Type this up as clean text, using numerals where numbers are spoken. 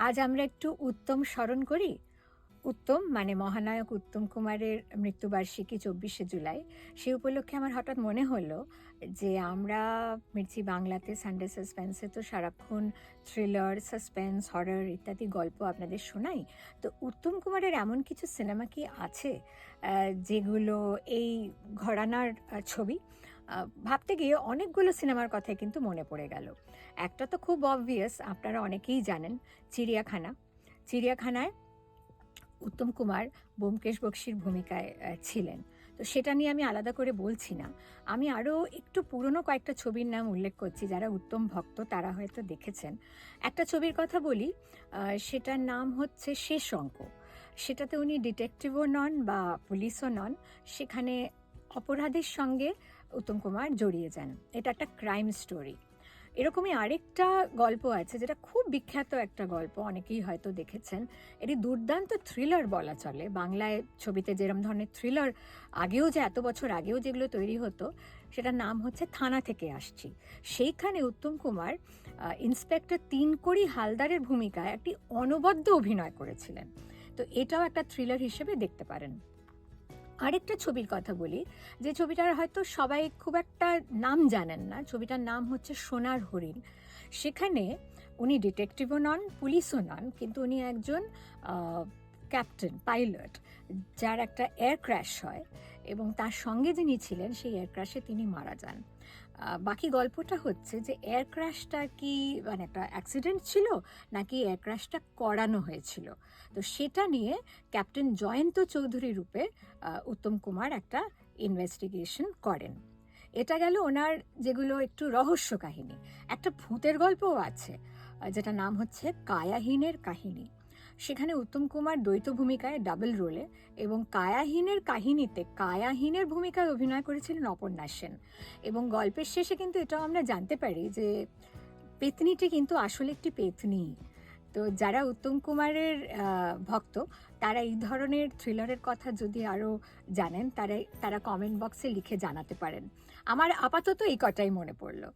আজ আমরা একটু উত্তম স্মরণ করি। উত্তম মানে মহানায়ক উত্তম কুমারের মৃত্যুবার্ষিকী 24শে জুলাই। সেই উপলক্ষে আমার হঠাৎ মনে হলো যে আমরা মির্চি বাংলাতে সানডে সাসপেন্সে তো সারাক্ষণ থ্রিলার, সাসপেন্স, হরর ইত্যাদি গল্প আপনাদের শোনাই। তো উত্তম কুমারের এমন কিছু সিনেমা কি আছে যেগুলো এই ঘরানার ছবি? ভাবতে গিয়ে অনেকগুলো সিনেমার কথাই কিন্তু মনে পড়ে গেল। একটা তো খুব অবভিয়াস, আপনারা অনেকেই জানেন, চিড়িয়াখানা। চিড়িয়াখানায় উত্তম কুমার ব্যোমকেশ বক্সীর ভূমিকায় ছিলেন। তো সেটা নিয়ে আমি আলাদা করে বলছি না। আমি আরও একটু পুরনো কয়েকটা ছবির নাম উল্লেখ করছি, যারা উত্তম ভক্ত তারা হয়তো দেখেছেন। একটা ছবির কথা বলি, সেটার নাম হচ্ছে শেষ অঙ্ক। সেটাতে উনি ডিটেকটিভও নন বা পুলিশও নন, সেখানে অপরাধের সঙ্গে উত্তম কুমার জড়িয়ে যান। এটা একটা ক্রাইম স্টোরি। এরকমই আরেকটা গল্প আছে যেটা খুব বিখ্যাত একটা গল্প, অনেকেই হয়তো দেখেছেন। এটি দুর্দান্ত থ্রিলার বলা চলে। বাংলায় ছবিতে যেরকম ধরনের থ্রিলার আগেও, যে এত বছর আগেও যেগুলো তৈরি হতো, সেটার নাম হচ্ছে থানা থেকে আসছি। সেইখানে উত্তম কুমার ইন্সপেক্টর তিনকড়ি হালদারের ভূমিকায় একটি অনবদ্য অভিনয় করেছিলেন। তো এটাও একটা থ্রিলার হিসেবে দেখতে পারেন। আরেকটা ছবির কথা বলি, যে ছবিটার হয়তো সবাই খুব একটা নাম জানেন না। ছবিটার নাম হচ্ছে সোনার হরিণ। সেখানে উনি ডিটেকটিভও নন, পুলিশও নন, কিন্তু উনি একজন ক্যাপ্টেন, পাইলট, যার একটা এয়ার ক্র্যাশ হয় এবং তার সঙ্গে যিনি ছিলেন সেই এয়ার ক্র্যাশে তিনি মারা যান। বাকি গল্পটা হচ্ছে যে এয়ার ক্র্যাশটা কি মানে একটা অ্যাক্সিডেন্ট ছিল নাকি এয়ার ক্র্যাশটা করানো হয়েছিল। তো সেটা নিয়ে ক্যাপ্টেন জয়ন্ত চৌধুরী রূপে উত্তম কুমার একটা ইনভেস্টিগেশন করেন। এটা গেল ওনার যেগুলো একটু রহস্য কাহিনী। একটা ভূতের গল্পও আছে, যেটা নাম হচ্ছে কায়াহীনের কাহিনী। সেখানে উত্তম কুমার দ্বৈত ভূমিকায়, ডাবল রোলে, এবং কায়াহীনের কাহিনীতে কায়াহীনের ভূমিকায় অভিনয় করেছিলেন অপর্ণা সেন। এবং গল্পের শেষে কিন্তু এটাও আমরা জানতে পারি যে পেতনিটি কিন্তু আসলে একটি পেতনি। তো যারা উত্তম কুমারের ভক্ত, তারা এই ধরনের থ্রিলারের কথা যদি আরও জানেন, তারা কমেন্ট বক্সে লিখে জানাতে পারেন। আমার আপাতত এই কটাই মনে পড়লো।